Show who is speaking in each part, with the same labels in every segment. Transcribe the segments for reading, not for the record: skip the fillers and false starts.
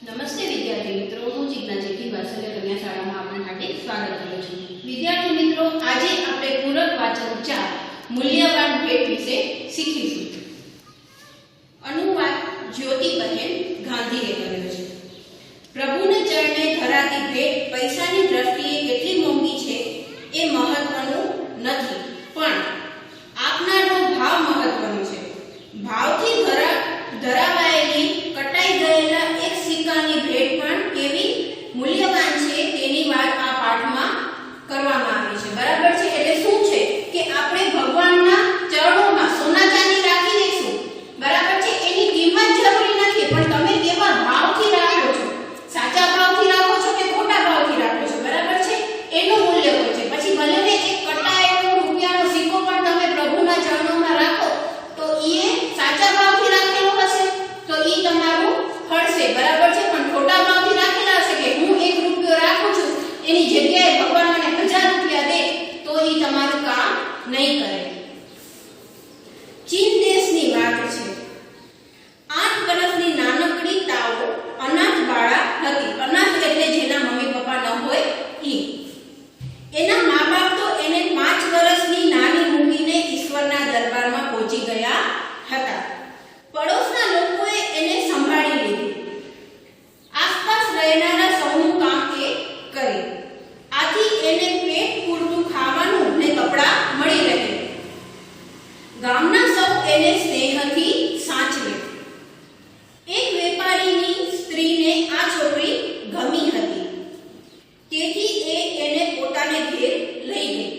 Speaker 1: નમસ્તે વિદ્યાર્થી મિત્રો, હું જિજ્ઞા જેઠી વાત્સલ્ય કન્યા શાળામાં આપનું હાર્દિક સ્વાગત કરું છું. વિદ્યાર્થી મિત્રો, આજે આપણે પૂરક વાચન 4 મૂલ્યવાન ભેટ વિશે શીખીશું. અનુવાદ જ્યોતિબહેન ગાંધીએ કર્યો છે. પ્રભુને ચરણે ધરાતી ભેટ પૈસાની દ્રષ્ટિએ કેટલી મોંઘી છે એ મહત્વનું નથી, પણ આપનારનો ભાવ મહત્વનો છે. ભાવથી ધરાવાયેલી કટાઈ ગયેલા એક સિક્કાની ભેટ પણ કેવી મૂલ્યવાન છે તેની વાત આ પાઠમાં કરવામાં આવી છે. બરાબર છે? એટલે શું છે કે આપણે ભગવાનના ચરણોમાં સોના ચાંદી રાખી દઈશું, બરાબર છે, એની કિંમત જરૂરી નથી, પણ તમે કેવા ભાવથી રાખો છો, સાચા ભાવથી રાખો છો કે ખોટા ભાવથી રાખો છો, બરાબર છે, એનું મૂલ્ય હોય છે. પછી ભલે ને એક કટાયેલો રૂપિયાનો સિક્કો પણ તમે પ્રભુના ચરણોમાં રાખો તો એ સાચા ભાવથી રાખેલો હશે તો એ તમારું ફળશે, બરાબર છે, પણ ખોટા ભાવથી રાખેલા હશે કે હું 1 રૂપિયો રાખું છું એની જગ્યાએ ભગવાન મને 1000 રૂપિયા દે તો એ તમારું કામ નહીં કરે. ચીન દેશની વાત છે. 8 વર્ષની નાનકડી તાઓ અનાથ બાળા હતી. અનાથ એટલે જેના મમ્મી પપ્પા ન હોય ઈ. એના મા-બાપ તો એને 5 વર્ષની નાની મૂકીને ઈશ્વરના દરબારમાં પહોંચી ગયા હતા. પડોશના લોકોએ એને સંભાળી લીધી. આસપાસ રહેનારા સૌનું કામ એ કરે. આથી એને પેટ પૂરતું ખાવાનું ને કપડાં મળી રહે. ગામના સૌ એને સ્નેહથી સાચવે. એક વેપારીની સ્ત્રીને આ છોકરી ગમી હતી, તેથી એને પોતાને ઘેર લઈ ગઈ.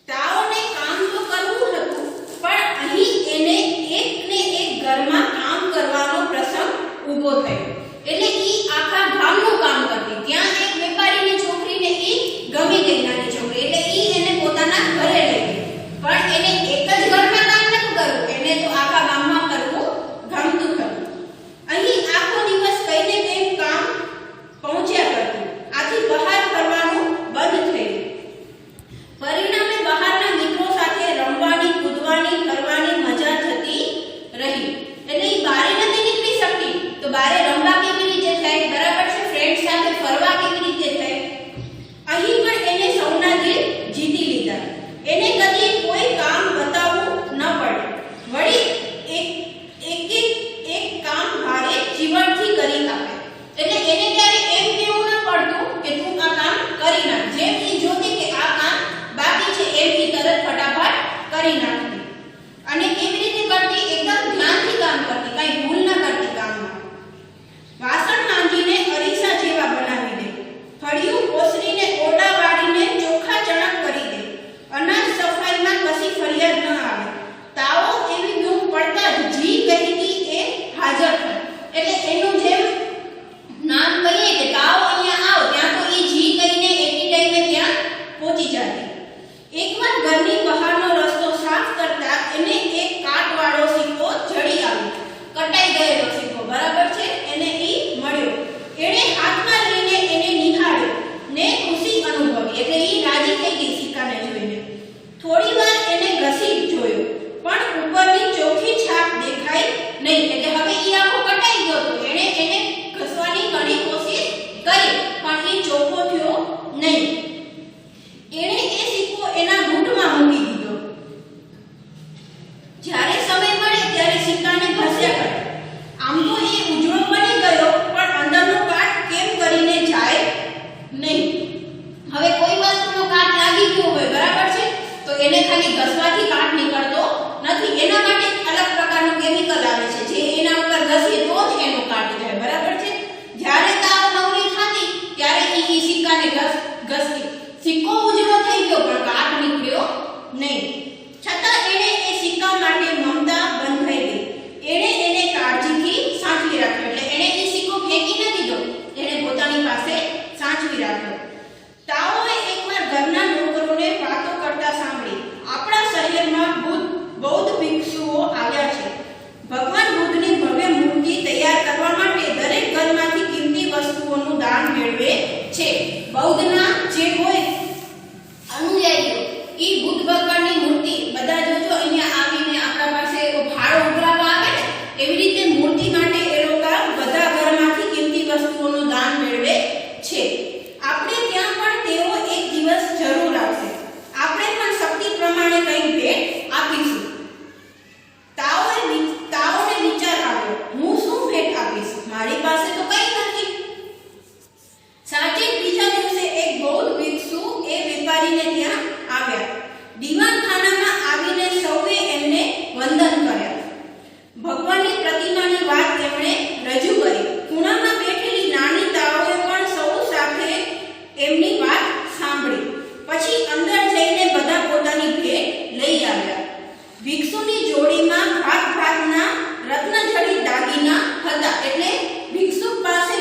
Speaker 1: તાઓને કામ તો કરવું હતું, પણ અહીં એને એકને એક ઘરમાં કામ કરવાનો પ્રસંગ ઊભો થયો. એટલે ઈ આખા ગામનું કામ કરતી. ત્યાં એક વેપારીની છોકરીને ઈ ગમી ગઈ, નાની છોકરી, એટલે ઈ એને પોતાના ઘરે લઈ ગઈ. પણ એને એક જ ઘરમાં કામ નતું કરવું, એને તો આખા ગામમાં કરવું ગમતું હતું. અહીં આખો દિવસ કઈને કંઈ કામ પહોંચ્યા કરતું. આથી બહાર ફરવાનું બંધ થયું. પરિણામે બહારના મિત્રો સાથે રમવાની, કૂદવાની, ફરવાની મજા થતી રહી. એટલે ઈ બારે નથી નીકળી શકતી તો બારે રમવા કેવી રીતે થાય, બરાબર છે, ફ્રેન્ડ સાથે ફરવા કેવી રીતે થાય. અહીં પણ એને સૌના દિલ જીતી લીધા. એને કદી કોઈ કામ બતાવવું ન પડે. વળી એક કામ ભારે જીવનથી કરી આપે. એટલે એને ક્યારે એમ કેવું ન પડતું કે તું આ કામ કરી નાખ. જેમ ઈ જોતી કે આ કામ બાકી છે એમ ઈ તરત ફટાફટ કરી નાખતી. અને કેવી રીતે કરતી? એકદમ ધ્યાનથી કામ કરતી, કઈ ભૂલ ન કરતી કામમાં. વાસણ માંજીને અરીસા જેવા બનાવી દે. મારી પાસે તો કંઈ નથી. સાંજે બીજા દિવસે એક બૌદ્ધ ભિક્ષુ એ વેપારીને ત્યાં આવ્યા. દીવાનખાનામાં આવીને સૌએ એમને વંદન કર્યા. ભગવાનની પ્રતિમાની વાત તેમણે રજૂ કરી. ખૂણામાં બેઠેલી નાની તાઓએ પણ સૌ સાથે એમની વાત સાંભળી. પછી અંદર જઈને બધા પોતાની ભેટ લઈ આવ્યા. ભિક્ષુની જોડીમાં ભાતના રત્નજડિત દાગીના હતા. એટલે ભિક્ષુ પાસે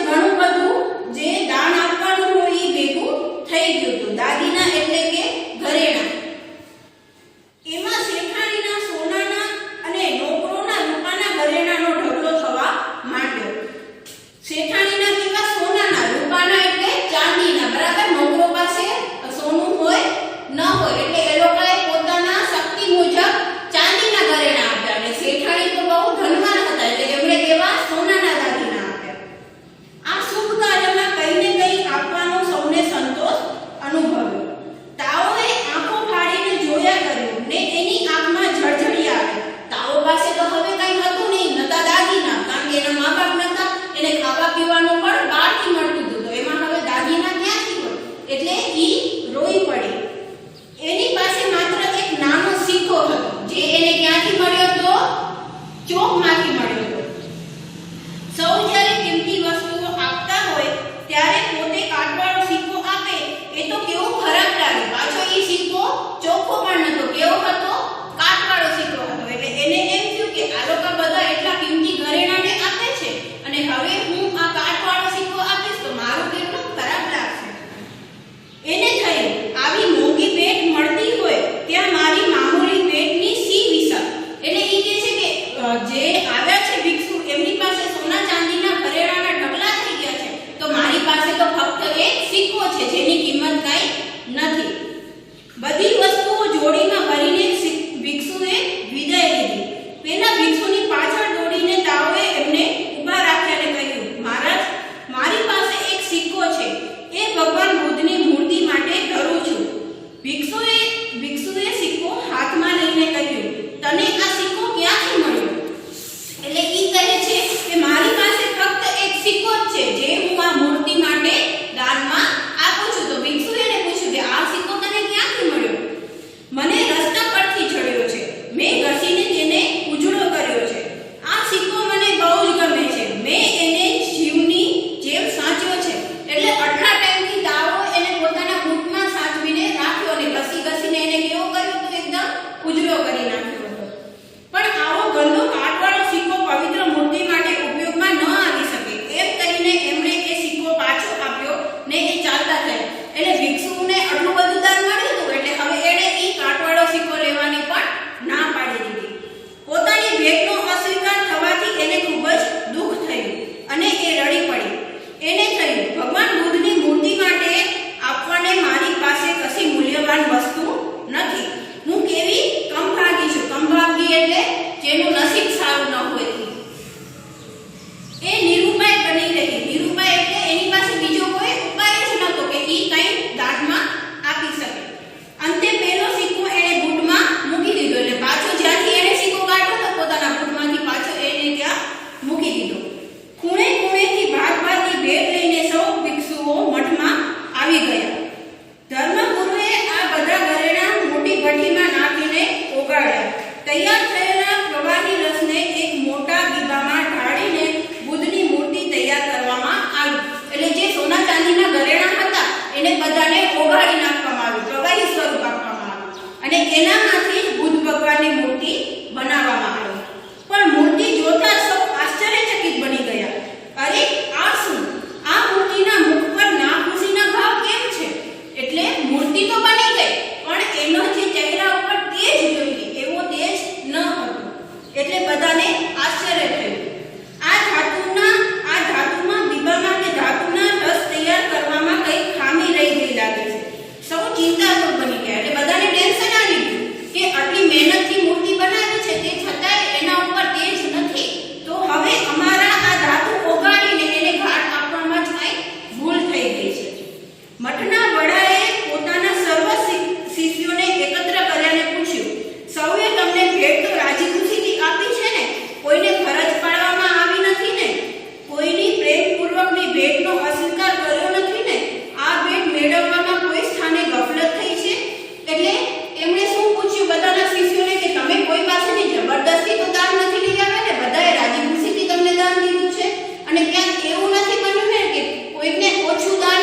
Speaker 1: ત્યાં એવું નથી બન્યું ને કે કોઈને ઓછું દાન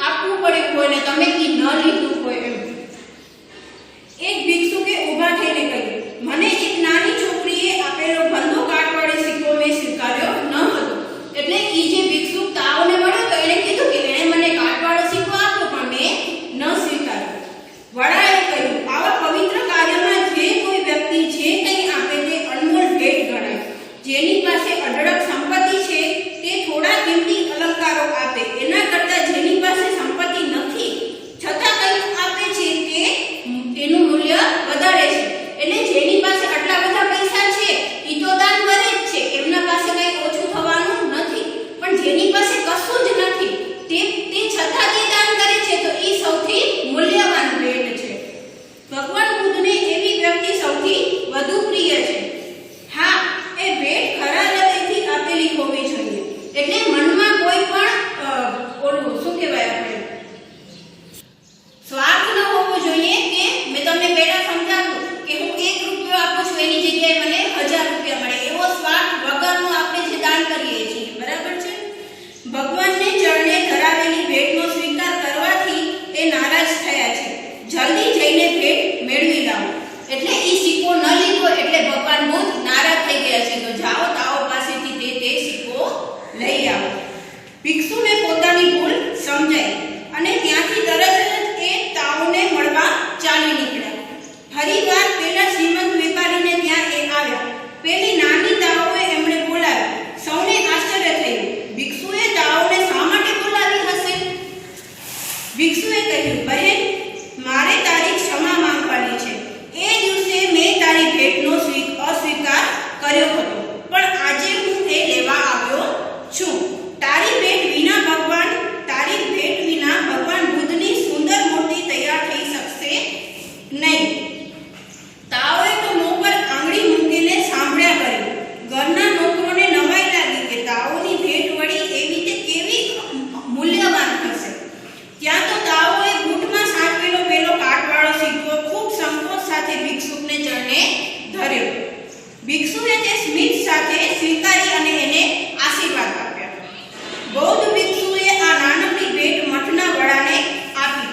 Speaker 1: આપવું પડ્યું હોય ને તમે ઈ ન લીધું હોય એમ. એક ભિક્ષુકે ઊભા થઈને કહ્યું, મને એક નાની છોકરીએ આપેલો બંધો કાટવાળી સિક્કો મેં સ્વીકાર્યો ન હતો. એટલે ઈ જે ભિક્ષુક તાવને મળ્યો તો એણે કીધું કે એણે મને કાટવાળો સિક્કો આપ્યો પણ મેં ન સ્વીકાર્યો. વડાએ કહ્યું, આવા પવિત્ર કાર્યમાં જે કોઈ વ્યક્તિ જે કંઈ આપે તે અનમોલ ભેટ ગણાય. જેની પાસે અઢળક સંપત્તિ છે તે થોડા કિંમતી અલંકારો આપે, એના કરતાં જેની પાસે સંપત્તિ નથી છતાં કંઈ આપે છે તે તેનું મૂલ્ય વધારે છે. એટલે જેની પાસે આટલા બધા પૈસા છે એ તો દાન કરે જ છે, એમના પાસે કંઈ ઓછું થવાનું નથી. પણ જેની પાસે કશું જ નથી તે છતાં તે દાન કરે છે તો એ સૌથી મૂલ્યવાન ભેટ છે. ભગવાન બુદ્ધને એવી વ્યક્તિ સૌથી વધુ પ્રિય છે. હા, એ ભેટ ખરા હૃદયથી આપેલી હોવી જોઈએ. એટલે મનમાં કોઈ પણ ઓલું શું કહેવાય આપણે સ્વાર્થ ન હોવો જોઈએ કે મેં તમને પહેલા સમજાવ્યું કે હું 1 રૂપિયો આપું છું એની જગ્યાએ મને 1000 રૂપિયા મળે, એવો સ્વાર્થ વગરનું આપણે જે દાન કરીએ છીએ. બરાબર છે. ભગવાનને ચરણે ધરાવેલી ભેટનો સ્વીકાર કરવાથી એ નારાજ થયા છે. જલ્દી જઈને ભેટ મેળવી લાવો. એટલે ઈ સિક્કો ન લીધો એટલે ભગવાન બુદ્ધ નારાજ થઈ ગયા છે. તો જાઓ તાઓ પાસેથી તે સિક્કો લઈ આવો. ભિક્ષુને પોતાની ભૂલ સમજાઈ અને ત્યાંથી તરત જ એ તાઓને મળવા ચાલી નીકળ્યા. ફરીવાર પેલા શ્રીમંત વેપારીને ત્યાં એ આવ્યા. પેલી નાની તાઓએ એમણે બોલાવ્યા. સૌને આશ્ચર્ય થયું. ભિક્ષુએ તાઓને શા માટે બોલાવી હશે? ભિક્ષુએ કહ્યું, બહેન, મારે તારી ક્ષમા માંગવાની છે. એ દિવસે મેં તારી ભેટનો અસ્વીકાર કર્યો હતો, પણ આજે હું એ લેવા આવ્યો છું. તારી ભેટ વિના ભગવાન બુદ્ધની સુંદર મૂર્તિ તૈયાર થઈ શકશે નહીં. તાઓએ તો મોં પર આંગળી મૂકીને સાંભળ્યા કર્યું. ઘરના નોકરોને નવાઈ લાગી કે તાઓની ભેટ વળી એવી તે કેવી મૂલ્યવાન હશે. ત્યાં તો તાઓએ બૂટમાં સાચવેલો પેલો કાટવાળો સિક્કો ખૂબ સંકોચ સાથે ભિક્ષુકને ચરણે ધર્યો. ભિક્ષુએ તે સ્મિત સાથે સ્વીકારી અને એને આશીર્વાદ આપ્યા. બૌદ્ધ ભિક્ષુએ આ નાનકડી ભેટ મઠના વડાને આપી.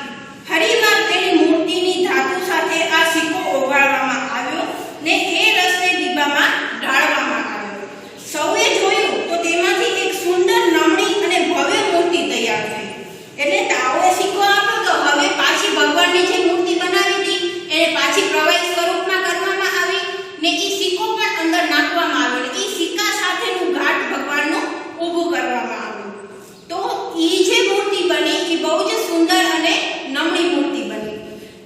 Speaker 1: ફરીવાર તેની મૂર્તિની ધાતુ સાથે આ સિક્કો ઓગાળવામાં આવ્યો ને એ રસ્તે દીબામાં ઢાળવામાં આવ્યો. સૌએ જોયું તો તેમાંથી એક સુંદર નમણી અને ભવ્ય મૂર્તિ તૈયાર થઈ. એટલે તાઓએ સિક્કો આપ્યો તો હવે પાછી ભગવાનની જે મૂર્તિ બનાવી હતી એને પાછી પ્રવાહી સ્વરૂપમાં કરવામાં આવી ને એ સિક્કો પણ અંદર નાખવામાં આવ્યો ને એ સિક્કા સાથેનું ઘાટ ભગવાનનું ઊભું કરવામાં આવ્યું. તો એ જે મૂર્તિ બની એ બહુ જ સુંદર અને નમણી મૂર્તિ બની.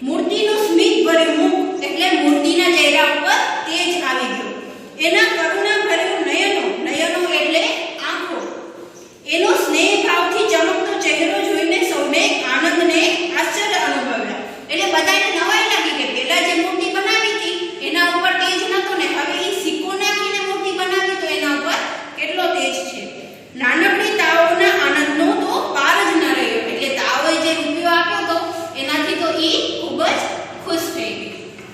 Speaker 1: મૂર્તિનું સ્મિત ભર્યું મુખ એટલે મૂર્તિના ચહેરા ઉપર તેજ આવી ગયો. એના કરુણા ભર્યું નયનો એટલે આંખો, એનો સ્નેહ ભાવથી ચમકતો ચહેરો જોઈને સૌને આનંદ ને આશ્ચર્ય અનુભવ્યા. એટલે બધાને નવાઈ લાગી કે પેલા જે મૂર્તિ બનાવી હતી એના ઉપર તેજ નતો ને હવે એ સિક્કો નાખીને મૂર્તિ બનાવી તો એના ઉપર કેટલો તેજ છે. નાનકડી તાઓના આનંદનો તો પાર જ ન રહ્યો. એટલે તાઓએ જે રૂપિયો આપ્યો તો એનાથી તો એ ખૂબ જ ખુશ થઈ ગઈ.